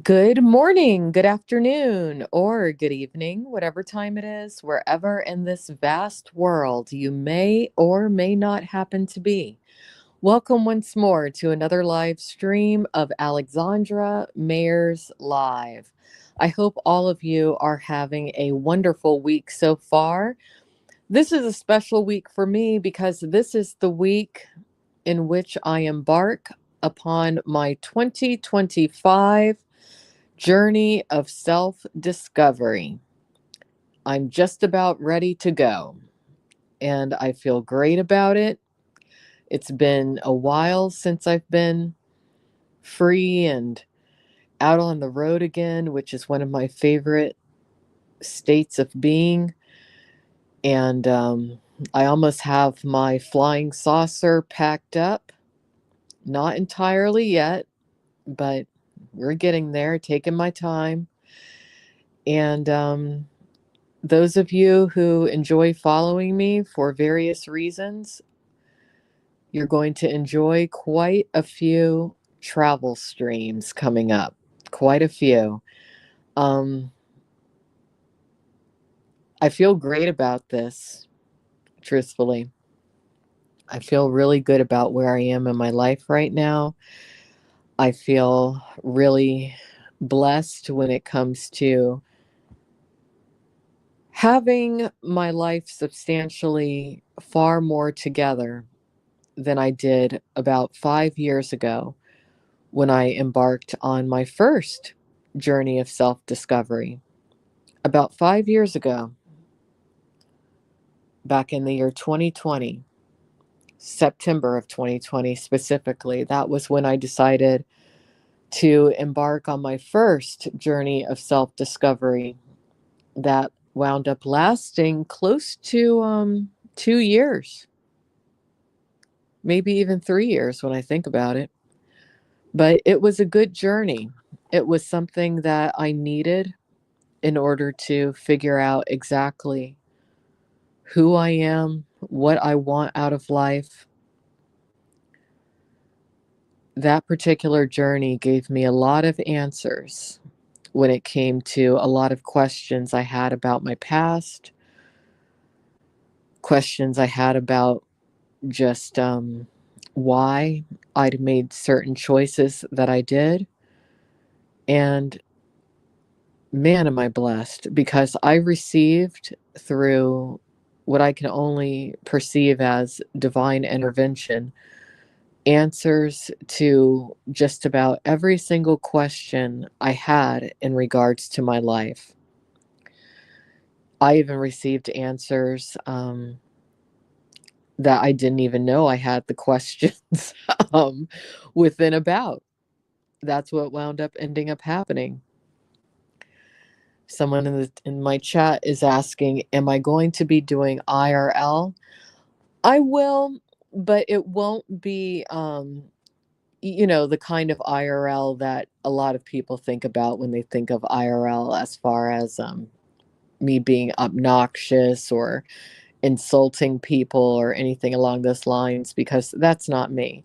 Good morning, good afternoon, or good evening, whatever time it is, wherever in this vast world you may or may not happen to be. Welcome once more to another live stream of Alexandra Mayer's Live. I hope all of you are having a wonderful week so far. This is a special week for me because this is the week in which I embark upon my 2025 journey of self discovery. I'm just about ready to go, and I feel great about it. It's been a while since I've been free and out on the road again, which is one of my favorite states of being. And I almost have my flying saucer packed up. Not entirely yet, but we're getting there, taking my time. And those of you who enjoy following me for various reasons, you're going to enjoy quite a few travel streams coming up. Quite a few. Um, I feel great about this, truthfully. I feel really good about where I am in my life right now. I feel really blessed when it comes to having my life substantially far more together than I did about 5 years ago when I embarked on my first journey of self discovery. About 5 years ago, back in the year 2020, September of 2020 specifically, that was when I decided to embark on my first journey of self discovery that wound up lasting close to 2 years, maybe even 3 years when I think about it. But it was a good journey. It was something that I needed in order to figure out exactly who I am, what I want out of life. That particular journey gave me a lot of answers when it came to a lot of questions I had about my past, questions I had about just why I'd made certain choices that I did. And man, am I blessed because I received through what I can only perceive as divine intervention answers to just about every single question I had in regards to my life. I even received answers that I didn't even know I had the questions um, within about. That's what wound up ending up happening. Someone in my chat is asking, am I going to be doing IRL? I will, but it won't be the kind of IRL that a lot of people think about when they think of IRL, as far as me being obnoxious or insulting people or anything along those lines, because that's not me.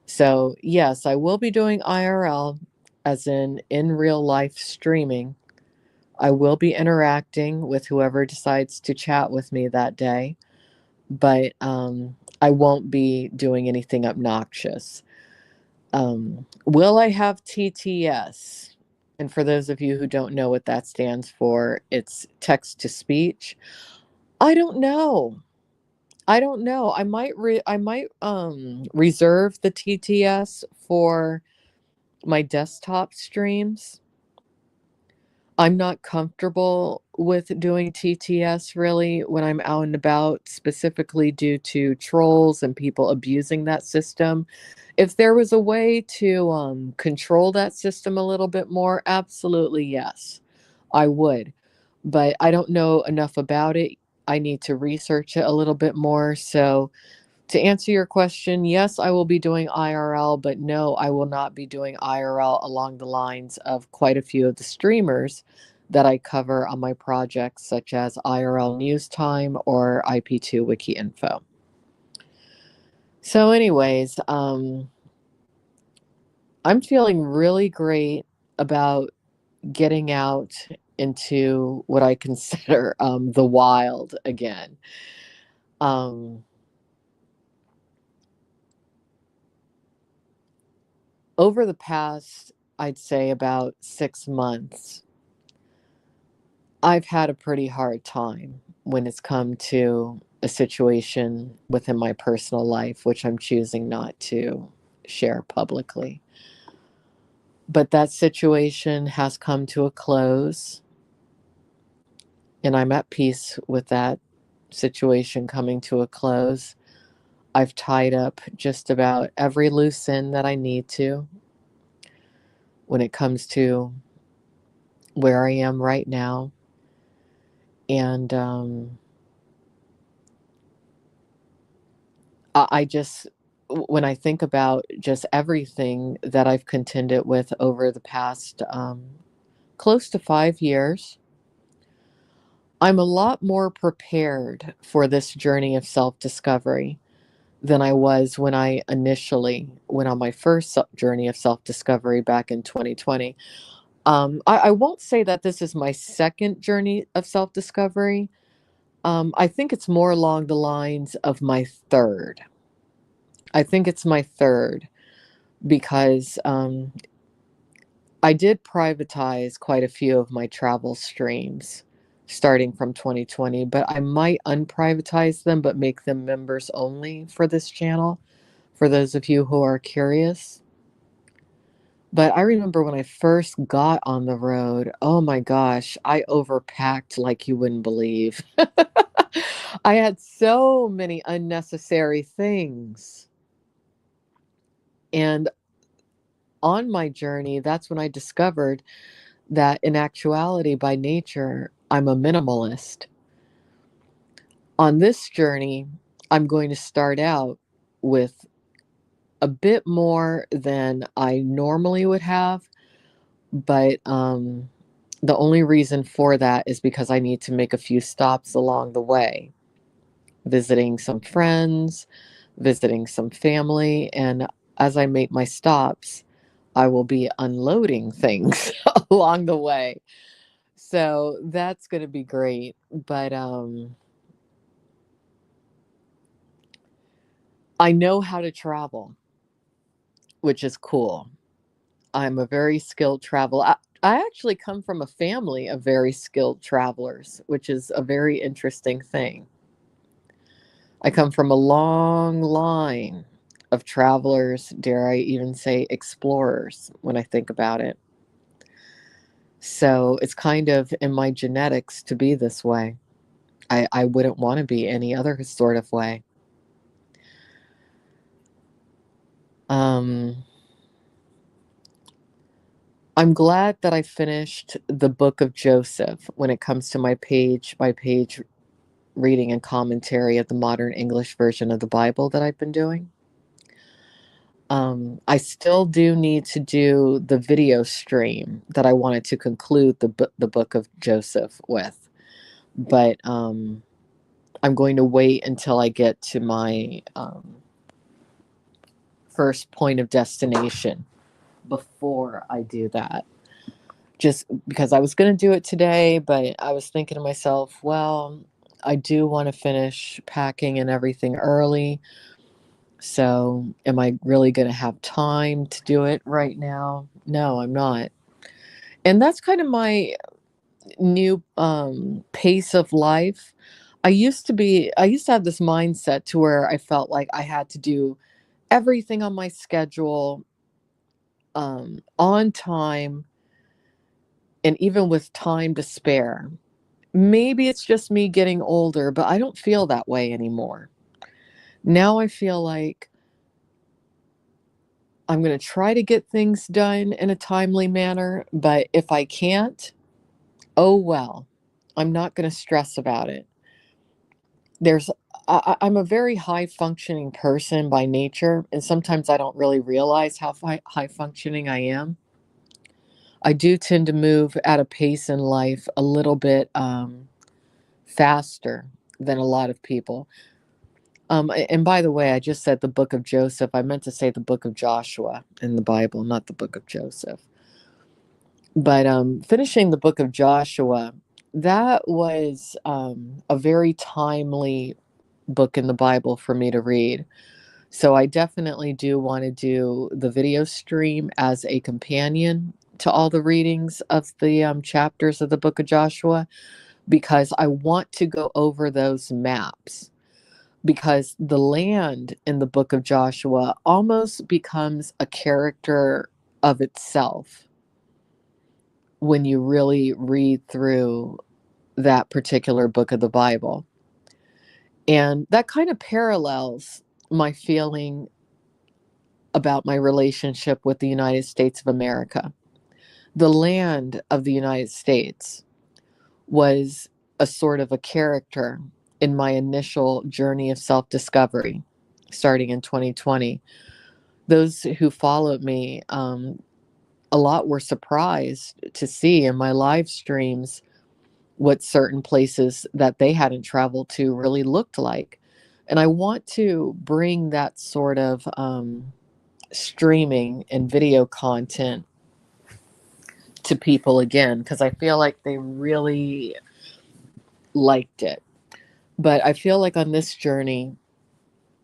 So, yes, I will be doing IRL, as in real life streaming. I will be interacting with whoever decides to chat with me that day, but I won't be doing anything obnoxious. Will I have TTS? And for those of you who don't know what that stands for, it's text to speech. I don't know. I don't know. I might reserve the TTS for my desktop streams. I'm not comfortable with doing TTS really when I'm out and about, specifically due to trolls and people abusing that system. If there was a way to control that system a little bit more, absolutely yes, I would. But I don't know enough about it. I need to research it a little bit more. So, to answer your question, yes, I will be doing IRL, but no, I will not be doing IRL along the lines of quite a few of the streamers that I cover on my projects, such as IRL News Time or IP2 Wiki Info. So, anyways, I'm feeling really great about getting out into what I consider the wild again. Um, Over the past, I'd say about 6 months, I've had a pretty hard time when it's come to a situation within my personal life, which I'm choosing not to share publicly. But that situation has come to a close, and I'm at peace with that situation coming to a close. I've tied up just about every loose end that I need to when it comes to where I am right now. And I just, when I think about just everything that I've contended with over the past close to 5 years, I'm a lot more prepared for this journey of self discovery than I was when I initially went on my first journey of self discovery back in 2020. I won't say that this is my second journey of self discovery. I think it's more along the lines of my third. I think it's my third because I did privatize quite a few of my travel streams starting from 2020, but I might unprivatize them but make them members only for this channel for those of you who are curious. But I remember when I first got on the road, oh my gosh, I overpacked like you wouldn't believe. I had so many unnecessary things. And on my journey, that's when I discovered that in actuality, by nature, I'm a minimalist. On this journey, I'm going to start out with a bit more than I normally would have, but the only reason for that is because I need to make a few stops along the way, visiting some friends, visiting some family, and as I make my stops, I will be unloading things along the way. So that's going to be great. But I know how to travel, which is cool. I'm a very skilled traveler. I actually come from a family of very skilled travelers, which is a very interesting thing. I come from a long line of travelers, dare I even say explorers, when I think about it. So it's kind of in my genetics to be this way. I wouldn't want to be any other sort of way. Um, I'm glad that I finished the book of Joseph when it comes to my page by page reading and commentary of the modern English version of the Bible that I've been doing. I still do need to do the video stream that I wanted to conclude the book of Joseph with, but I'm going to wait until I get to my first point of destination before I do that. Just because I was going to do it today, but I was thinking to myself, well, I do want to finish packing and everything early. So, am I really going to have time to do it right now? No, I'm not. And that's kind of my new pace of life. I used to have this mindset to where I felt like I had to do everything on my schedule, on time, and even with time to spare. Maybe it's just me getting older, but I don't feel that way anymore. Now I feel like I'm going to try to get things done in a timely manner, but if I can't, oh well. I'm not going to stress about it. There's I'm a very high functioning person by nature, and sometimes I don't really realize how high functioning I am. I do tend to move at a pace in life a little bit faster than a lot of people. And by the way, I just said the book of Joseph. I meant to say the book of Joshua in the Bible, not the book of Joseph. But finishing the book of Joshua, that was a very timely book in the Bible for me to read. So I definitely do want to do the video stream as a companion to all the readings of the chapters of the book of Joshua, because I want to go over those maps. Because the land in the book of Joshua almost becomes a character of itself when you really read through that particular book of the Bible. And that kind of parallels my feeling about my relationship with the United States of America. The land of the United States was a sort of a character in my initial journey of self discovery starting in 2020. Those who followed me, a lot were surprised to see in my live streams what certain places that they hadn't traveled to really looked like. And I want to bring that sort of streaming and video content to people again, because I feel like they really liked it. But I feel like on this journey,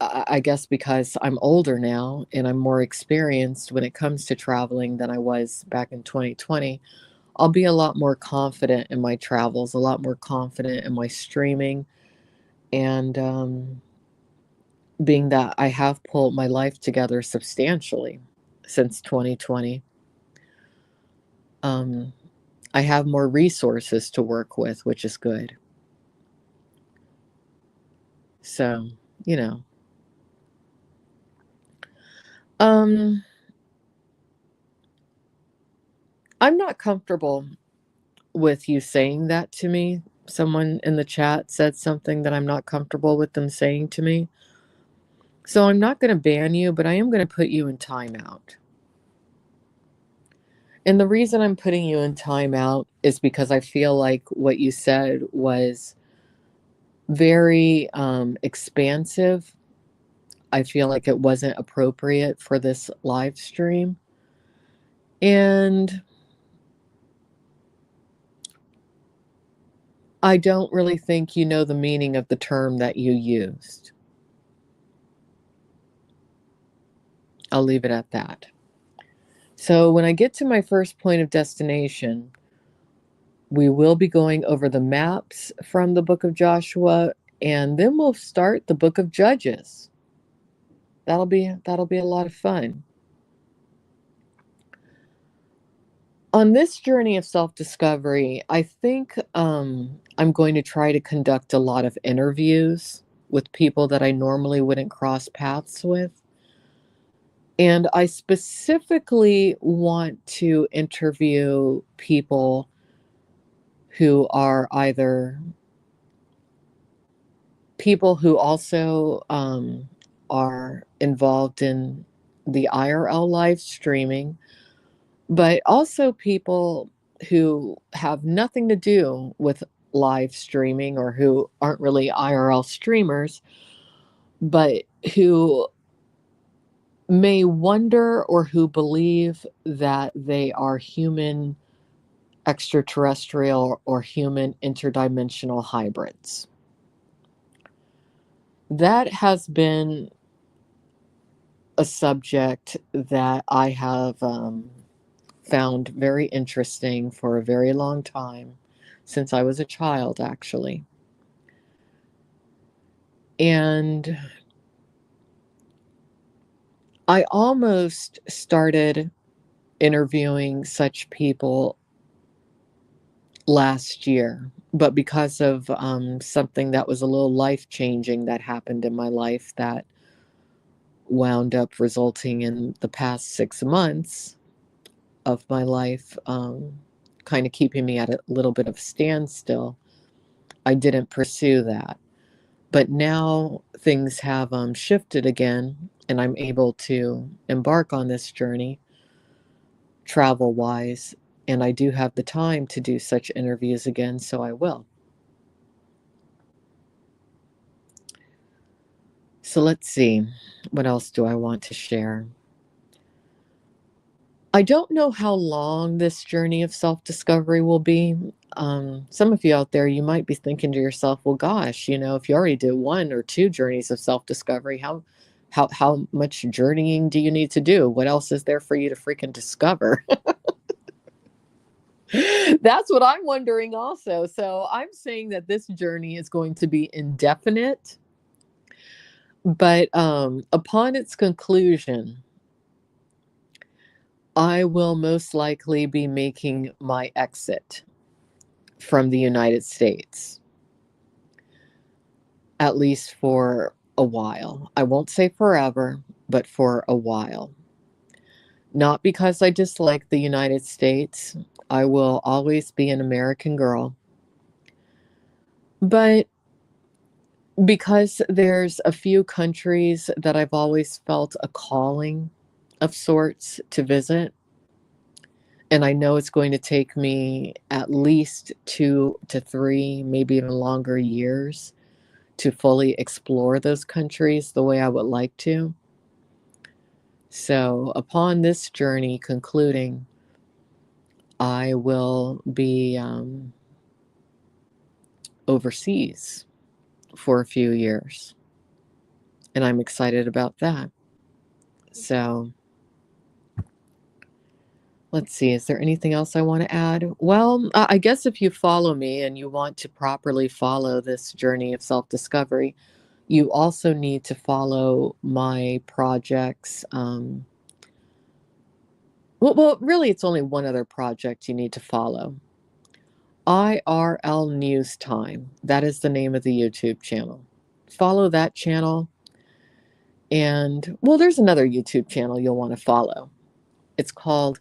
I guess because I'm older now and I'm more experienced when it comes to traveling than I was back in 2020, I'll be a lot more confident in my travels, a lot more confident in my streaming. And being that I have pulled my life together substantially since 2020, um, I have more resources to work with, which is good. So, you know, um, I'm not comfortable with you saying that to me. Someone in the chat said something that I'm not comfortable with them saying to me. So I'm not going to ban you, but I am going to put you in timeout. And the reason I'm putting you in timeout is because I feel like what you said was very expansive. I feel like it wasn't appropriate for this live stream. And I don't really think you know the meaning of the term that you used. I'll leave it at that. So when I get to my first point of destination, we will be going over the maps from the book of Joshua, and then we'll start the book of Judges. That'll be a lot of fun. On this journey of self-discovery, I think I'm going to try to conduct a lot of interviews with people that I normally wouldn't cross paths with. And I specifically want to interview people who are either people who also are involved in the IRL live streaming, but also people who have nothing to do with live streaming or who aren't really IRL streamers, but who may wonder or who believe that they are human extraterrestrial or human interdimensional hybrids. That has been a subject that I have found very interesting for a very long time, since I was a child, actually. And I almost started interviewing such people last year, but because of something that was a little life changing that happened in my life that wound up resulting in the past 6 months of my life, kind of keeping me at a little bit of standstill, I didn't pursue that. But now things have shifted again, and I'm able to embark on this journey travel wise. And I do have the time to do such interviews again, so I will. So let's see. What else do I want to share? I don't know how long this journey of self-discovery will be. Some of you out there, you might be thinking to yourself, well, gosh, if you already did one or two journeys of self-discovery, how much journeying do you need to do? What else is there for you to freaking discover? That's what I'm wondering also. So I'm saying that this journey is going to be indefinite, but upon its conclusion, I will most likely be making my exit from the United States, at least for a while. I won't say forever, but for a while. Not because I dislike the United States. I will always be an American girl. But because there's a few countries that I've always felt a calling of sorts to visit, and I know it's going to take me at least 2 to 3, maybe even longer years to fully explore those countries the way I would like to. So, upon this journey concluding, I will be overseas for a few years, and I'm excited about that. So, let's see, is there anything else I want to add? Well, I guess if you follow me and you want to properly follow this journey of self discovery, you also need to follow my projects. Well, really, it's only one other project you need to follow. IRL News Time. That is the name of the YouTube channel. Follow that channel. And, well, there's another YouTube channel you'll want to follow. It's called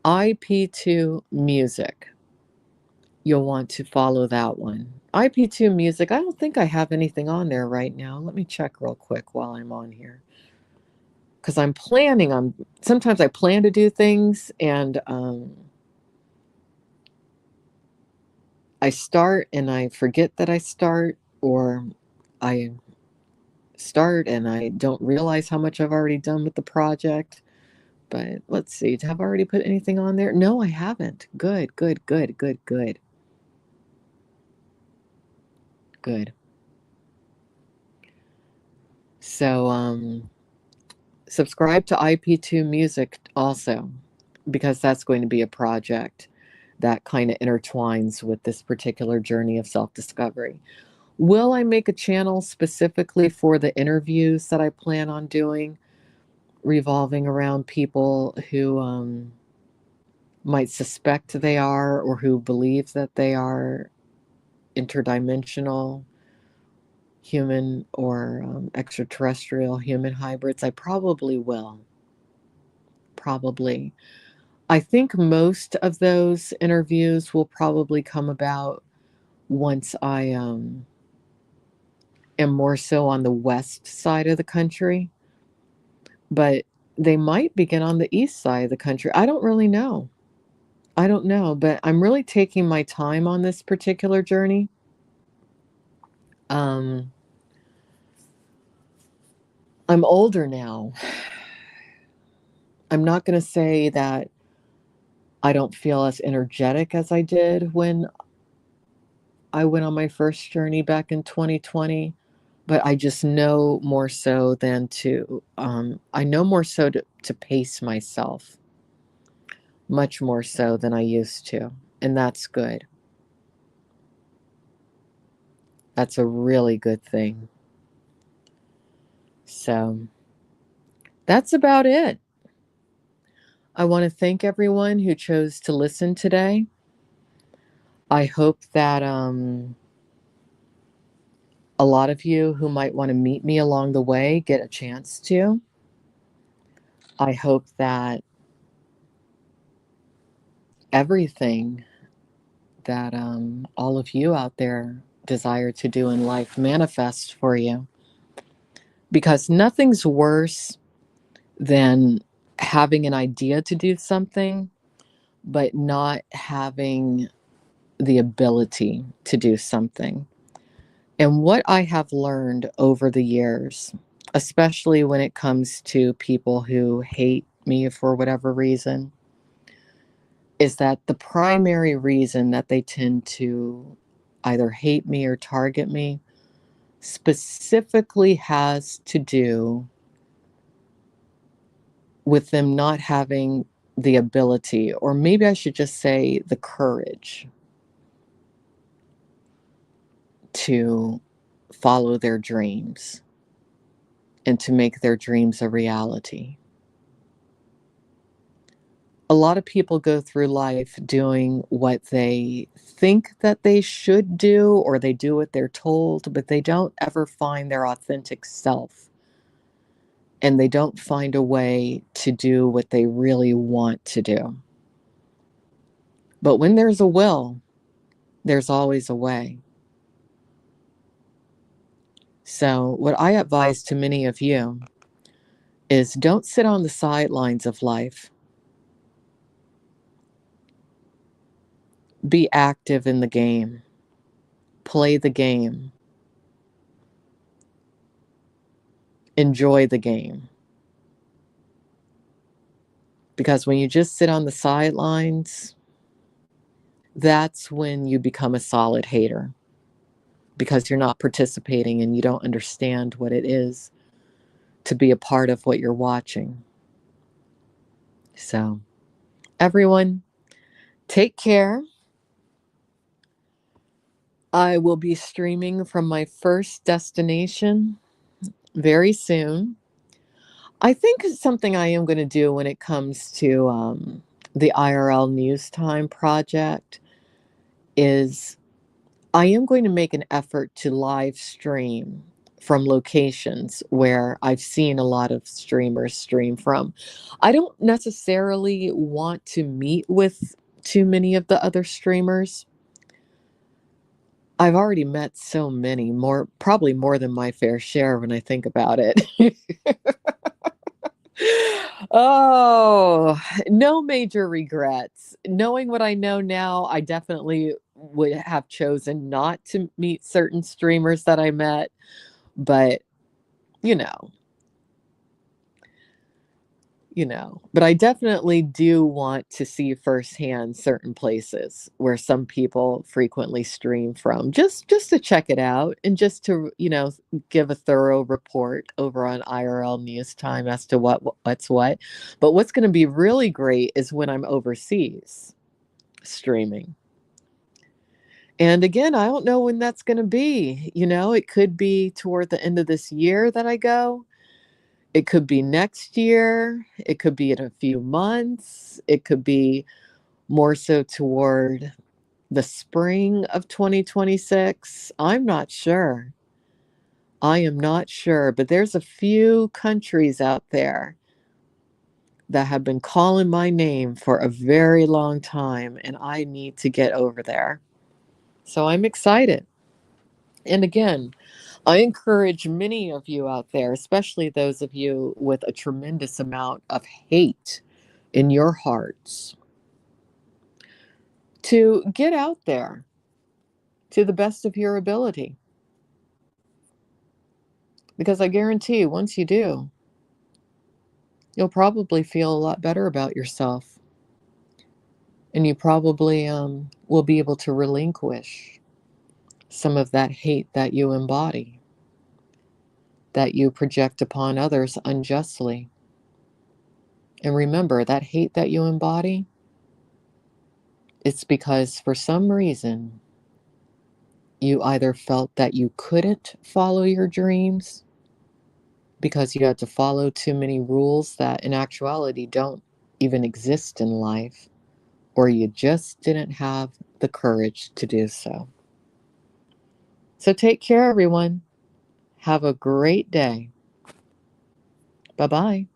IP2 Music. You'll want to follow that one. IP2 Music, I don't think I have anything on there right now. Let me check real quick while I'm on here. Because I'm planning on, sometimes I plan to do things and I start and I forget that I start, or I start and I don't realize how much I've already done with the project. But let's see, have I already put anything on there? No, I haven't. Good, good, good, good, good. Good. So, subscribe to IP2 Music also, because that's going to be a project that kind of intertwines with this particular journey of self discovery. Will I make a channel specifically for the interviews that I plan on doing, revolving around people who might suspect they are or who believe that they are interdimensional human or extraterrestrial human hybrids? I probably will. Probably. I think most of those interviews will probably come about once I am more so on the west side of the country, but they might begin on the east side of the country. I don't really know. I don't know, but I'm really taking my time on this particular journey. Um, I'm older now. I'm not going to say that I don't feel as energetic as I did when I went on my first journey back in 2020, but I just know more so than I know more so to pace myself, much more so than I used to. And that's good. That's a really good thing. So that's about it. I want to thank everyone who chose to listen today. I hope that a lot of you who might want to meet me along the way get a chance to. I hope that everything that all of you out there desire to do in life manifests for you. Because nothing's worse than having an idea to do something, but not having the ability to do something. And what I have learned over the years, especially when it comes to people who hate me for whatever reason, is that the primary reason that they tend to either hate me or target me specifically has to do with them not having the ability, or maybe I should just say the courage, to follow their dreams and to make their dreams a reality. A lot of people go through life doing what they think that they should do, or they do what they're told, but they don't ever find their authentic self. And they don't find a way to do what they really want to do. But when there's a will, there's always a way. So, what I advise to many of you is don't sit on the sidelines of life. Be active in the game. Play the game. Enjoy the game. Because when you just sit on the sidelines, that's when you become a solid hater. Because you're not participating and you don't understand what it is to be a part of what you're watching. So, everyone, take care. I will be streaming from my first destination very soon. I think something I am going to do when it comes to the IRL News Time project is I am going to make an effort to live stream from locations where I've seen a lot of streamers stream from. I don't necessarily want to meet with too many of the other streamers. I've already met so many, probably more than my fair share when I think about it. Oh, no major regrets. Knowing what I know now, I definitely would have chosen not to meet certain streamers that I met, but you know, but I definitely do want to see firsthand certain places where some people frequently stream from, just to check it out and just to, give a thorough report over on IRL News Time as to what's what. But what's going to be really great is when I'm overseas streaming. And again, I don't know when that's going to be. It could be toward the end of this year that I go. It could be next year. It could be in a few months. It could be more so toward the spring of 2026. I'm not sure. I am not sure, but there's a few countries out there that have been calling my name for a very long time, and I need to get over there. So I'm excited. And again, I encourage many of you out there, especially those of you with a tremendous amount of hate in your hearts, to get out there to the best of your ability. Because I guarantee once you do, you'll probably feel a lot better about yourself. And you probably will be able to relinquish some of that hate that you embody, that you project upon others unjustly. And remember, that hate that you embody, it's because for some reason you either felt that you couldn't follow your dreams because you had to follow too many rules that in actuality don't even exist in life, or you just didn't have the courage to do so. So take care, everyone. Have a great day. Bye bye.